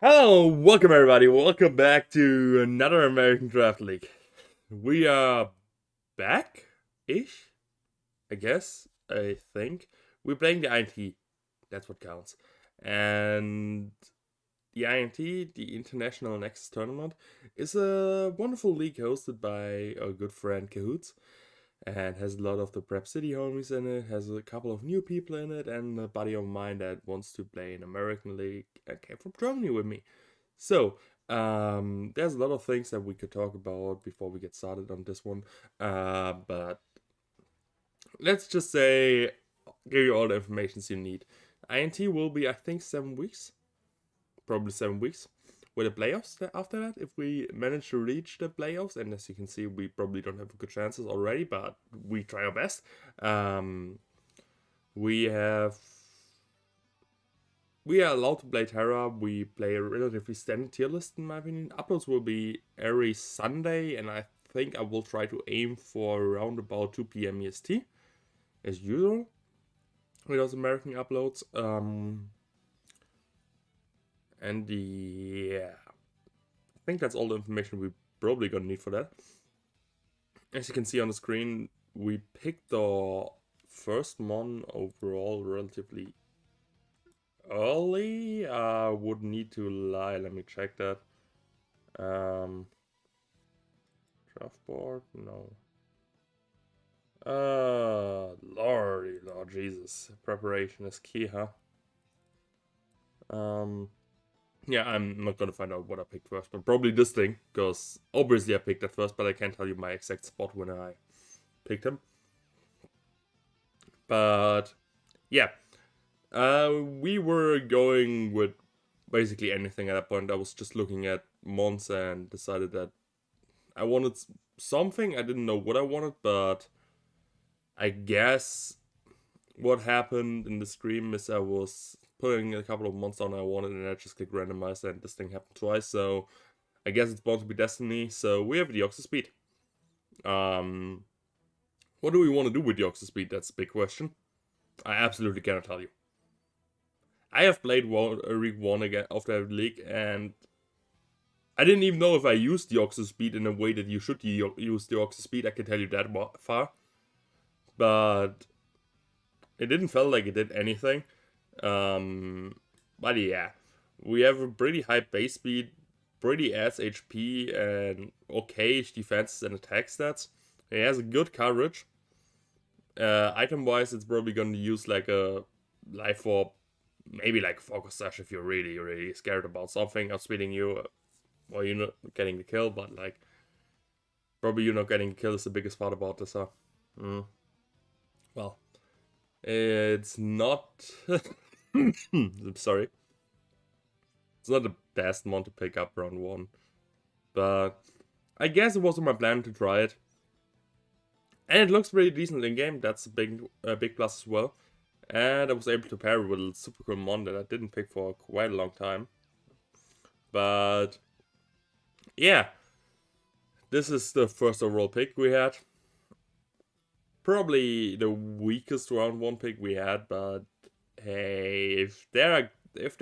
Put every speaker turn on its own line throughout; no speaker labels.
Hello, welcome everybody. Welcome back to another American Draft League. We are back-ish, I guess. I think we're playing the INT. That's what counts. And the INT, the International Nexus Tournament, is a wonderful league hosted by our good friend Cahoots, and has a lot of the Prep City homies in it. Has a couple of new people in it, and a buddy of mine that wants to play an American league and came from Germany with me. So, there's a lot of things that we could talk about before we get started on this one. But let's just say, give you all the information you need. INT will be, I think, 7 weeks. Probably 7 weeks. With the playoffs after that, if we manage to reach the playoffs, and as you can see, we probably don't have good chances already, but we try our best. We have We are allowed to play Terra. We play a relatively standard tier list, in my opinion. Uploads will be every Sunday, and I think I will try to aim for around about 2 p.m. EST, as usual, with those American uploads. Yeah, I think that's all the information we're probably gonna need for that. As you can see on the screen, we picked the first mon overall relatively early. I would need to lie. Let me check that. Draft board? No. Lordy, Lord Jesus. Preparation is key, huh? Yeah, I'm not gonna find out what I picked first, but probably this thing, because obviously I picked that first, but I can't tell you my exact spot when I picked him. But yeah, we were going with basically anything at that point. I was just looking at Mons and decided that I wanted something. I didn't know what I wanted, but I guess what happened in the stream is I was putting a couple of months on I wanted, and I just clicked randomize, and this thing happened twice. So I guess it's bound to be destiny. So we have the Oxus Speed. What do we want to do with the Oxus Speed? That's a big question. I absolutely cannot tell you. I have played Week 1 again of that league, and I didn't even know if I used the Oxus Speed in a way that you should use the Oxus Speed. I can tell you that far. But it didn't feel like it did anything. But yeah, we have a pretty high base speed, pretty ass HP, and okay defense and attack stats. He has a good coverage. Item wise, it's probably gonna use like a life orb, maybe like focus sash if you're really scared about something outspeeding you, or you're not getting the kill. But like, probably you're not getting the kill is the biggest part about this, huh? Well, it's not. I'm sorry. It's not the best one to pick up round 1. But I guess it was on my plan to try it. And it looks pretty decent in game. That's a big plus as well. And I was able to pair it with a super cool mon that I didn't pick for quite a long time. But yeah, this is the first overall pick we had. Probably the weakest round 1 pick we had, but hey, if their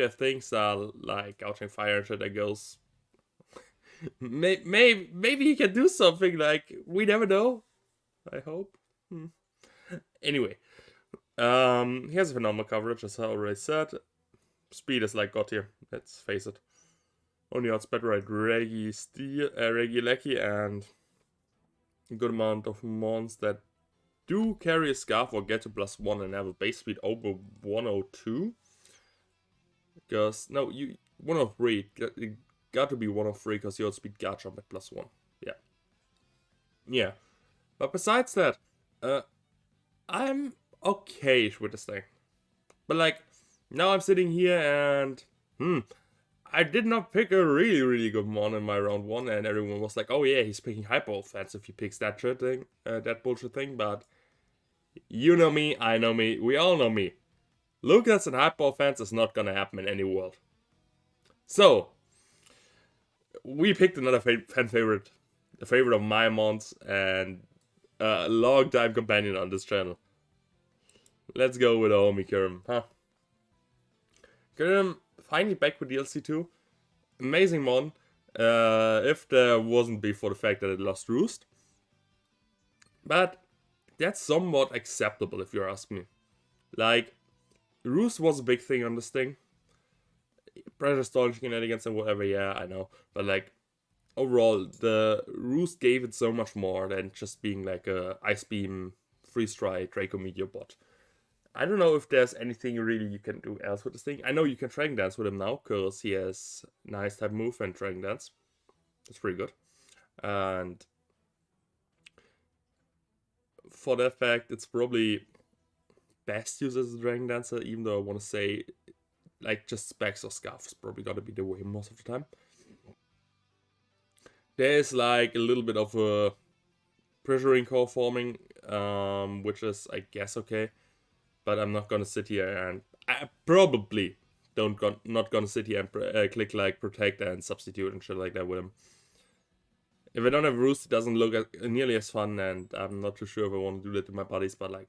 things are like Outing Fire and shit that goes, maybe he can do something. Like, we never know. I hope. Anyway, he has a phenomenal coverage, as I already said. Speed is like God here. Let's face it. Only outspeed right Reggie Lecky, and a good amount of mons that do carry a scarf or get to +1 and have a base speed over 102. Because, no, 103. It got to be 103 because your speed got jump at +1. Yeah. Yeah. But besides that, I'm okay with this thing. But like, now I'm sitting here and, I did not pick a really good mon in my round 1, and everyone was like, oh yeah, he's picking hyper offense if he picks that shit thing, that bullshit thing. But you know me, I know me, we all know me. Lucas and hyper offense is not gonna happen in any world. So we picked another fan favorite, a favorite of my mons, and a long time companion on this channel. Let's go with homie Kerem, huh? Kerem finally back with DLC 2. Amazing mon. If there wasn't be for the fact that it lost Roost. But that's somewhat acceptable if you ask me. Like, Roost was a big thing on this thing. Pressure stalling shenanigans and whatever, yeah, I know. But like, overall, the Roost gave it so much more than just being like a Ice Beam, Freeze Try, Draco Meteor bot. I don't know if there's anything really you can do else with this thing. I know you can Dragon Dance with him now, because he has nice type move and Dragon Dance. It's pretty good. And for that fact, it's probably best used as a Dragon Dancer, even though I want to say, like, just Specs or Scarf is probably gonna be the way most of the time. There's like a little bit of a pressuring core forming, which is, I guess, okay. But I'm not gonna sit here and I probably not gonna sit here and click like protect and substitute and shit like that with him. If I don't have Roost, it doesn't look nearly as fun, and I'm not too sure if I want to do that to my buddies. But like,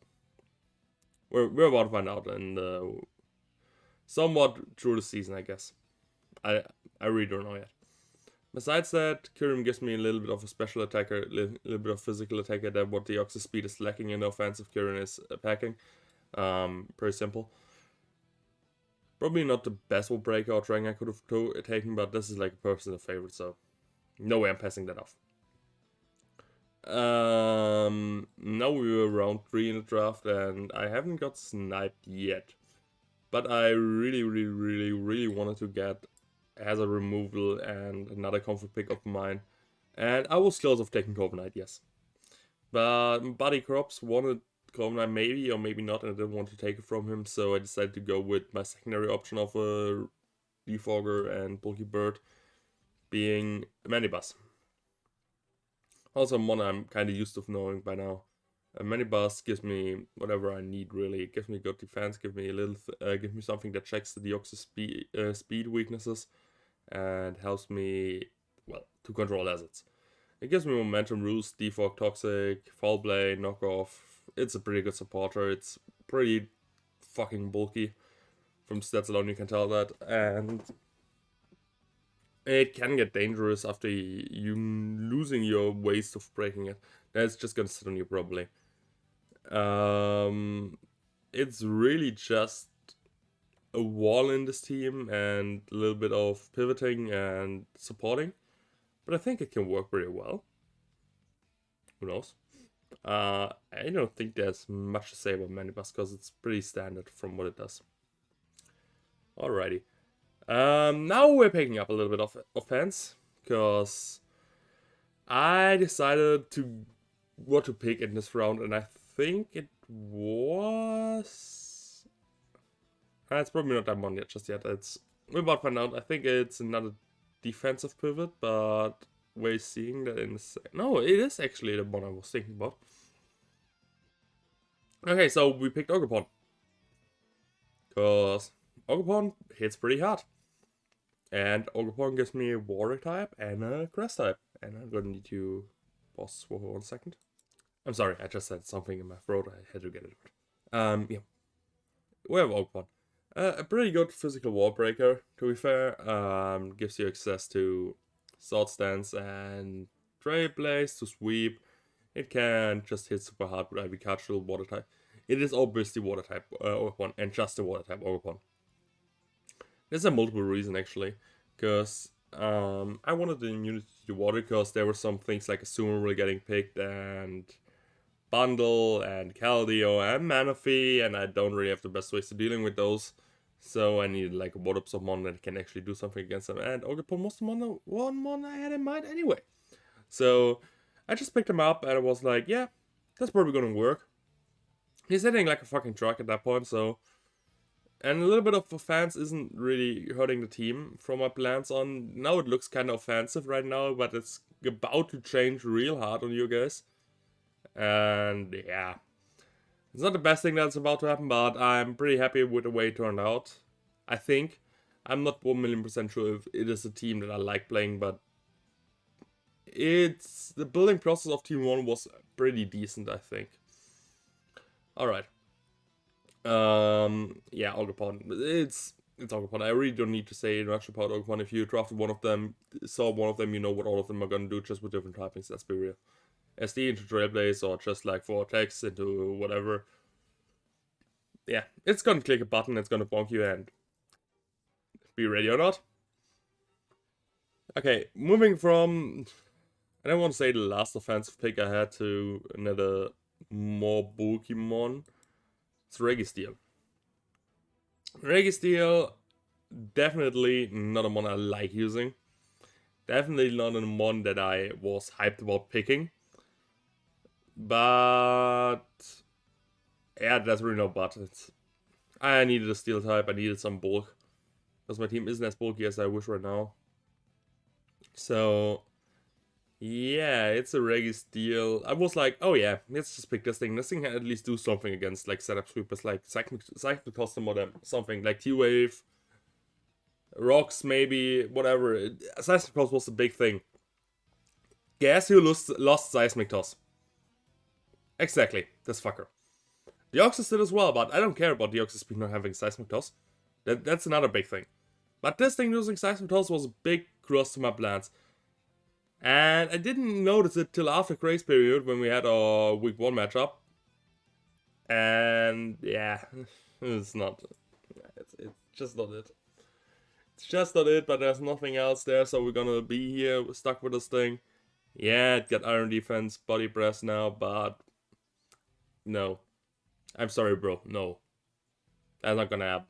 we're about to find out, and somewhat through the season, I guess. I really don't know yet. Besides that, Kyurem gives me a little bit of a special attacker, a little bit of physical attacker that what the Oxus speed is lacking in the offensive Kyurem is packing. Pretty simple. Probably not the best wall breaker or dragon I could have taken, but this is like a personal favorite, so no way I'm passing that off. Now we were round 3 in the draft, and I haven't got sniped yet. But I really wanted to get as a removal and another comfort pick of mine. And I was close of taking Covenant, yes. But Buddy Crops wanted Covenant maybe or maybe not, and I didn't want to take it from him, so I decided to go with my secondary option of a Defogger and Bulky Bird being Manibus. Also one I'm kind of used to knowing by now. Manibus gives me whatever I need really. It gives me good defense, give me a little, give me something that checks the Deoxys speed weaknesses, and helps me, well, to control assets. It gives me momentum, roost, defog, toxic, foul play, knockoff. It's a pretty good supporter. It's pretty fucking bulky. From stats alone, you can tell that, and it can get dangerous after you losing your ways of breaking it. That's just gonna sit on you probably. It's really just a wall in this team and a little bit of pivoting and supporting, but I think it can work pretty well. Who knows? I don't think there's much to say about Manibus because it's pretty standard from what it does. Alrighty. Now we're picking up a little bit of offense because I decided to what to pick in this round, and I think it was. It's probably not that one yet, just yet. We're about to find out. I think it's another defensive pivot, but we're seeing that in the no, it is actually the one I was thinking about. Okay, so we picked Ogerpon because Ogerpon hits pretty hard. And Ogerpon gives me a Water type and a Grass type. And I'm gonna need to pause for 1 second. I'm sorry, I just had something in my throat. I had to get it out. Yeah. We have Ogerpon. A pretty good physical wall breaker, to be fair. Gives you access to Sword Stance and Trade Blaze to sweep. It can just hit super hard with Agricultural Water type. It is obviously Water type Ogerpon and just a Water type Ogerpon. There's a multiple reason actually, because I wanted the immunity to water because there were some things like Assumable getting picked and Bundle and Caldio and Manaphy, and I don't really have the best ways to dealing with those. So I needed like a water summon that can actually do something against them, and Ogerpon was the one I had in mind anyway. So I just picked him up and I was like, yeah, that's probably gonna work. He's hitting like a fucking truck at that point, so. And a little bit of offense isn't really hurting the team from my plans on. Now it looks kind of offensive right now, but it's about to change real hard on you guys. And yeah, it's not the best thing that's about to happen, but I'm pretty happy with the way it turned out. I think. I'm not 1,000,000% sure if it is a team that I like playing, but it's the building process of Team 1 was pretty decent, I think. Alright. Yeah, Ogerpon. It's it's Occupon. I really don't need to say much about Occupon. If you drafted one of them, saw one of them, you know what all of them are gonna do, just with different typings. Let's be real. SD into Trailblaze, or just like Vortex into whatever. Yeah, it's gonna click a button, it's gonna bonk you, and be ready or not. Okay, moving from, I don't want to say the last offensive pick I had to another more bulky mon. It's Registeel. Registeel, definitely not a mon I like using. Definitely not a mon that I was hyped about picking. But yeah, there's really no but. I needed a steel type, I needed some bulk. Because my team isn't as bulky as I wish right now. So yeah, it's a Registeel. I was like, oh yeah, let's just pick this thing. This thing can at least do something against like setup sweepers, like Seismic Custom or something, like T-Wave, Rocks maybe, whatever. Seismic Toss was the big thing. Guess who lost Seismic Toss? Exactly, this fucker. The Oxys did as well, but I don't care about the Oxys speed not having Seismic Toss. That's another big thing. But this thing losing Seismic Toss was a big cross to my plans. And I didn't notice it till after Grace Period when we had our week 1 matchup. And yeah, it's not. It's just not it. It's just not it, but there's nothing else there, so we're gonna be here stuck with this thing. Yeah, it got Iron Defense, Body Press now, but no. I'm sorry, bro. No. That's not gonna happen.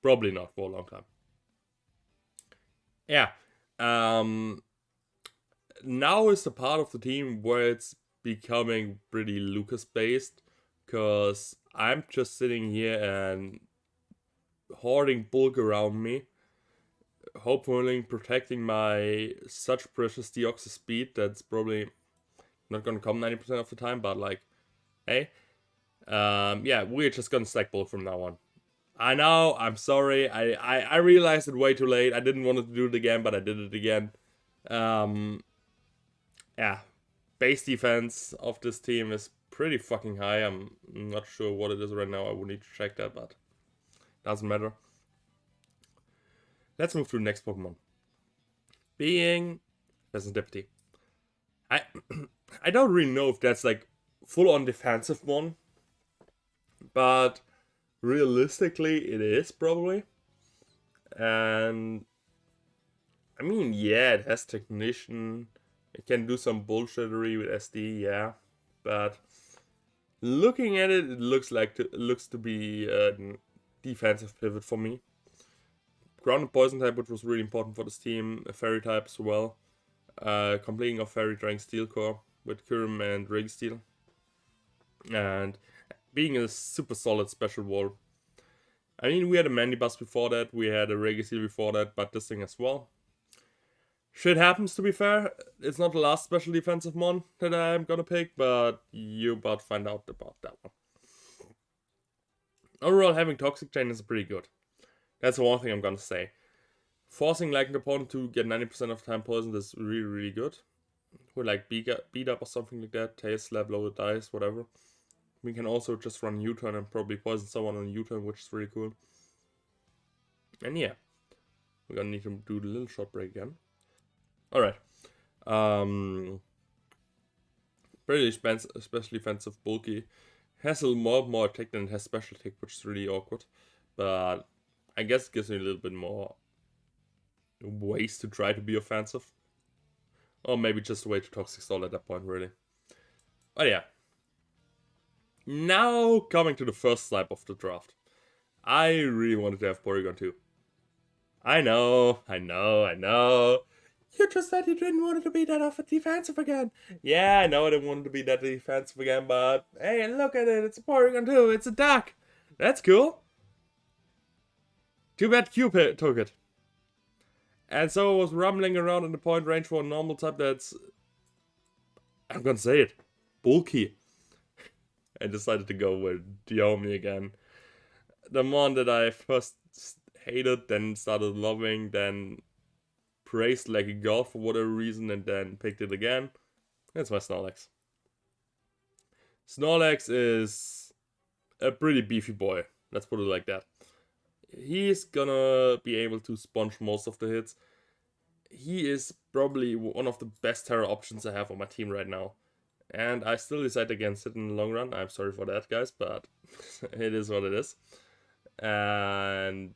Probably not for a long time. Yeah. Now is the part of the team where it's becoming pretty Lucas based, because I'm just sitting here and hoarding bulk around me, hopefully protecting my such precious Deoxys speed that's probably not gonna come 90% of the time, but like, hey, yeah, we're just gonna stack bulk from now on. I know, I'm sorry, I realized it way too late. I didn't want to do it again, but I did it again. Yeah, base defense of this team is pretty fucking high. I'm not sure what it is right now. I would need to check that, but doesn't matter. Let's move to the next Pokemon. Being Serendipity. I I don't really know if that's like full on defensive one, but realistically it is probably. And I mean, yeah, it has Technician. It can do some bullshittery with SD, yeah, but looking at it, it looks to be a defensive pivot for me. Ground and Poison type, which was really important for this team. A Fairy type as well. Completing of Fairy Dragon Steel Core with Kyurem and Registeel. And being a super solid special wall. I mean, we had a Mandibuzz before that, we had a Registeel before that, but this thing as well. Shit happens, to be fair. It's not the last special defensive mon that I'm gonna pick, but you're about to find out about that one. Overall, having Toxic Chain is pretty good. That's the one thing I'm gonna say. Forcing like an opponent to get 90% of the time poisoned is really, really good. With like beat up or something like that, tail slap, loaded dice, whatever. We can also just run U-turn and probably poison someone on U-turn, which is really cool. And yeah, we're gonna need to do the little short break again. Alright. Pretty expensive, especially defensive, bulky. Has a lot more attack than it has special attack, which is really awkward. But I guess it gives me a little bit more ways to try to be offensive. Or maybe just a way to Toxic Stall at that point, really. But yeah. Now coming to the first snipe of the draft. I really wanted to have Porygon 2. I know. You just said you didn't want it to be that defensive again. Yeah, I know I didn't want it to be that defensive again, but hey, look at it. It's a Porygon 2. It's a duck. That's cool. Too bad Cupid took it. And so I was rumbling around in the point range for a normal type that's, I'm gonna say it, bulky. I decided to go with Diomi again. The one that I first hated, then started loving, then praised like a god for whatever reason, and then picked it again. That's my Snorlax. Snorlax is a pretty beefy boy. Let's put it like that. he's gonna be able to sponge most of the hits. He is probably one of the best terror options I have on my team right now. And I still decide against it in the long run. I'm sorry for that, guys, but it is what it is. And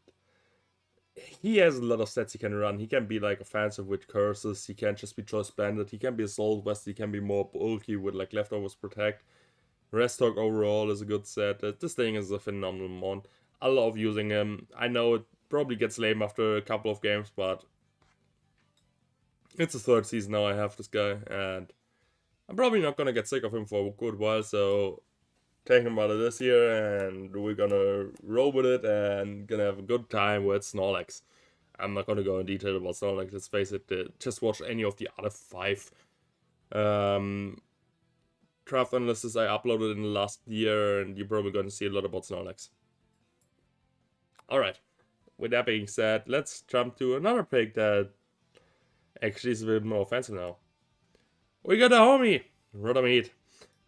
he has a lot of stats he can run. He can be like offensive with curses. He can just be Choice Bandit. He can be Assault West. He can be more bulky with like Leftovers Protect. Restalk overall is a good set. This thing is a phenomenal mon. I love using him. I know it probably gets lame after a couple of games, but it's the third season now I have this guy, and I'm probably not gonna get sick of him for a good while, so taking him out of this year, and we're gonna roll with it, and gonna have a good time with Snorlax. I'm not gonna go in detail about Snorlax, let's face it, just watch any of the other 5 draft analysis I uploaded in the last year, and you're probably gonna see a lot about Snorlax. Alright, with that being said, let's jump to another pick that actually is a bit more offensive now. We got a homie, Rotomede.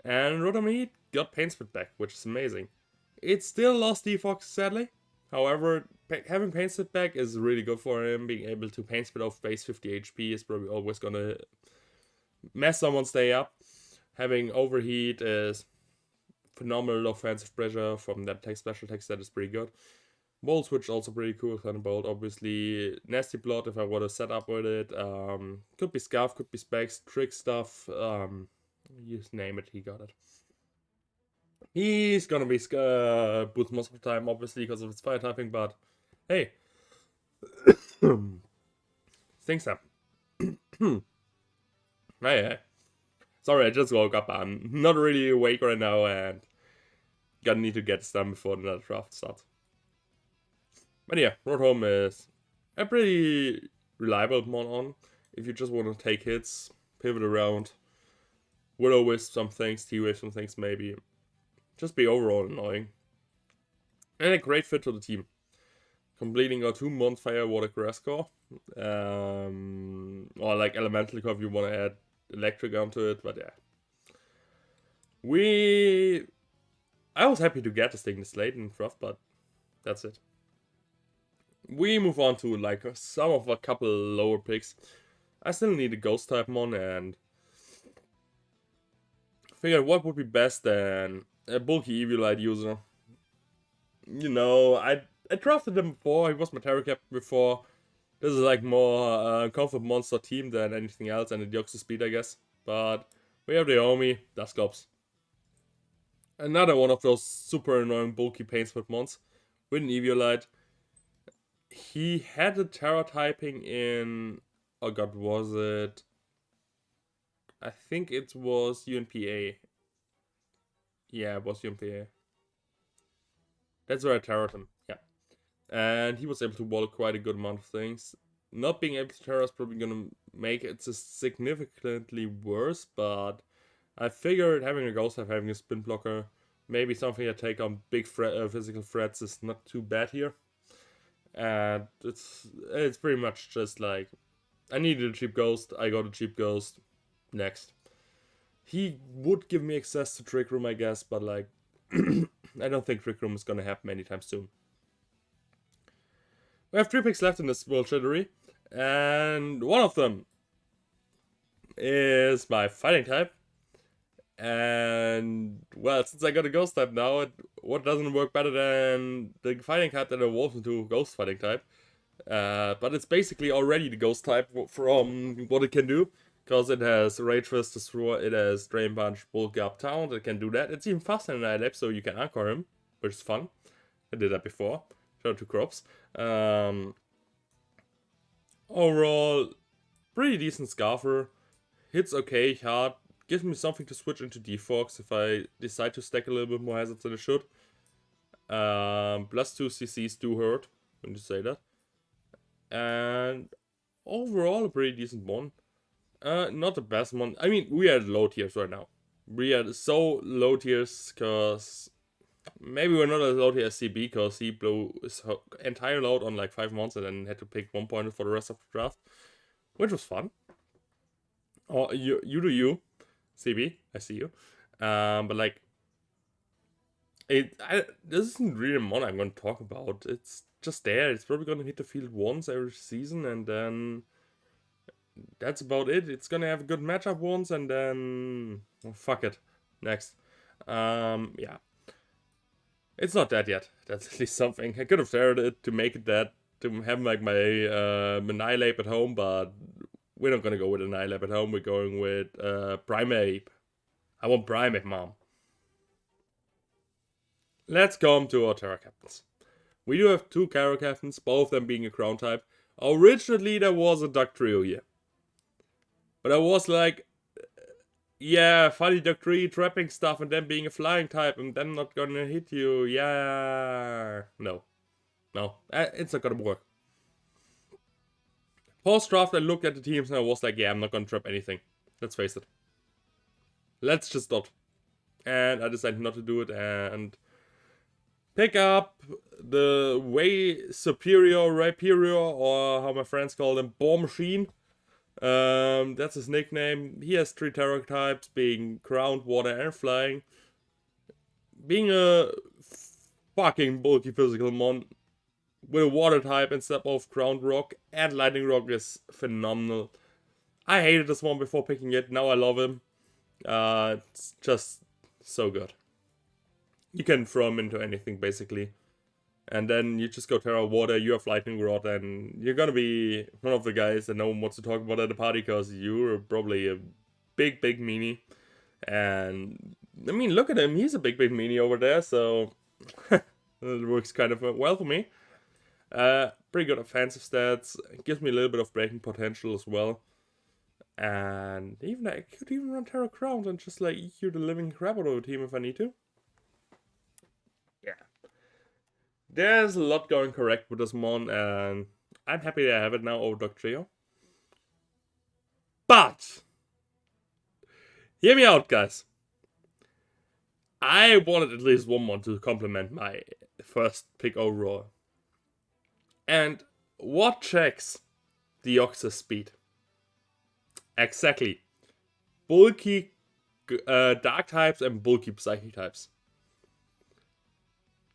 And Rotomede got Pain Spit back, which is amazing. It still lost Defox, sadly. However, having Pain Spit back is really good for him. Being able to Pain Spit off base 50 HP is probably always gonna mess someone's day up. Having Overheat is phenomenal offensive pressure from that special text that is pretty good. Volt Switch also pretty cool. Thunderbolt, obviously. Nasty Blood if I want to set up with it. Could be Scarf, could be Specs, Trick Stuff. You name it, he got it. He's gonna be boost most of the time, obviously, because of its fire typing, but hey. Things happen. Hey. Sorry, I just woke up. I'm not really awake right now, and gonna need to get this done before the draft starts. But yeah, Rotom is a pretty reliable mon on. If you just want to take hits, pivot around, Will-O-Wisp some things, T-Wave some things maybe. Just be overall annoying. And a great fit to the team. Completing our 2-month Fire, Water, Grass core. Or like Elemental core if you want to add Electric onto it, but yeah. I was happy to get this thing this late in draft, but that's it. We move on to like some of a couple lower picks. I still need a Ghost type mon, and figured what would be best than a bulky Eviolite user. You know, I drafted him before. He was my Terra Cap before. This is like more comfort monster team than anything else, and the Deoxys speed, I guess. But we have the Omi, Dusclops. Another one of those super annoying bulky Pain Spit mons with an Eviolite. He had a Terra typing in. Oh god, was it? I think it was UNPA. Yeah, it was UNPA. That's where I terrored him. Yeah. And he was able to wall quite a good amount of things. Not being able to terror is probably gonna make it significantly worse, but I figured having a Ghost type, having a Spin Blocker, maybe something that take on big physical threats is not too bad here. And it's pretty much just like, I needed a cheap Ghost, I got a cheap Ghost, next. He would give me access to Trick Room, I guess, but like, I don't think Trick Room is gonna happen anytime soon. We have 3 picks left in this bullshittery, and one of them is my fighting type. And, well, since I got a Ghost type now, what doesn't work better than the fighting type that evolves into a Ghost fighting type? But it's basically already the Ghost type from what it can do. Because it has Rage Fist, it has Drain Punch, Bulk Up Town, it can do that. It's even faster than Nihilip, so you can anchor him, which is fun. I did that before. Shout out to Crops. Overall, pretty decent Scarfer. Hits okay, hard. Gives me something to switch into Defox if I decide to stack a little bit more hazards than I should. Plus 2 CCs do hurt when you say that. And overall, a pretty decent one. Not the best one. I mean, we are at low tiers right now. We are so low tiers because maybe we're not as low tier as CB because he blew his entire load on like 5 months and then had to pick 1 point for the rest of the draft, which was fun. Oh, you do you, CB. I see you. But like, this isn't really a mon I'm going to talk about. It's just there. It's probably gonna hit the field once every season, and then that's about it. It's gonna have a good matchup once, and then fuck it. Next. Yeah. It's not that yet. That's at least something. I could have started it to make it that, to have like my Annihilate at home, but we're not gonna go with Annihilate at home. We're going with Primeape. I want Primeape, mom. Let's come to our Terra Captains. We do have 2 Terra Captains, both of them being a ground type. Originally there was a Duck Trio here. But I was like, yeah, funny Duck Trio trapping stuff and then being a flying type and then not gonna hit you. Yeah. No. It's not gonna work. Post-draft, I looked at the teams and I was like, yeah, I'm not gonna trap anything. Let's face it. Let's just not. And I decided not to do it and pick up the way superior Rhyperior, or how my friends call them, Ball Machine. That's his nickname. He has 3 Terra types, being ground, water, and flying. Being a fucking bulky physical mon with a water type instead of ground rock and lightning rock is phenomenal. I hated this one before picking it, now I love him. It's just so good. You can throw him into anything basically. And then you just go Terra Water, you have Lightning Rod, and you're gonna be one of the guys that no one wants to talk about at the party because you're probably a big meanie. And I mean, look at him, he's a big meanie over there, so it works kind of well for me. Pretty good offensive stats, it gives me a little bit of breaking potential as well. And even I could even run Terra Crown and just like EQ the living crap out of the team if I need to. Yeah. There's a lot going correct with this mon, and I'm happy that I have it now over Duck Trio. But hear me out, guys. I wanted at least one mon to complement my first pick overall. And what checks the Deoxys speed? Exactly. Bulky dark types and bulky psychic types.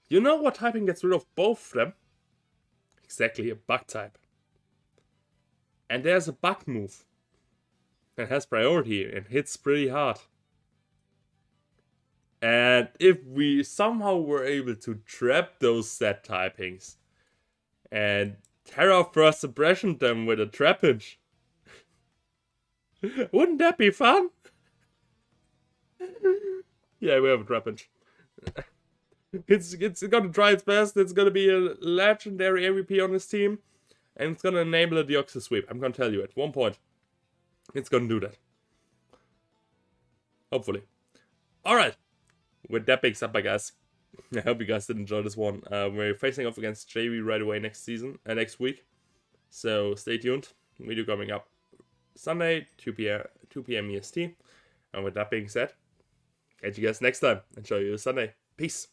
You know what typing gets rid of both of them? Exactly, a bug type. And there's a bug move that has priority and hits pretty hard. And if we somehow were able to trap those set typings and Terra First Suppression them with a trappage, wouldn't that be fun? Yeah, we have a trappage. It's gonna try its best. It's gonna be a legendary MVP on this team, and it's gonna enable a Deoxys sweep. I'm gonna tell you at one point, it's gonna do that. Hopefully. Alright. With that being said, guys, I hope you guys did enjoy this one. We're facing off against JV right away next week. So stay tuned. Video coming up Sunday, 2 p.m. EST. And with that being said, catch you guys next time and show you Sunday. Peace.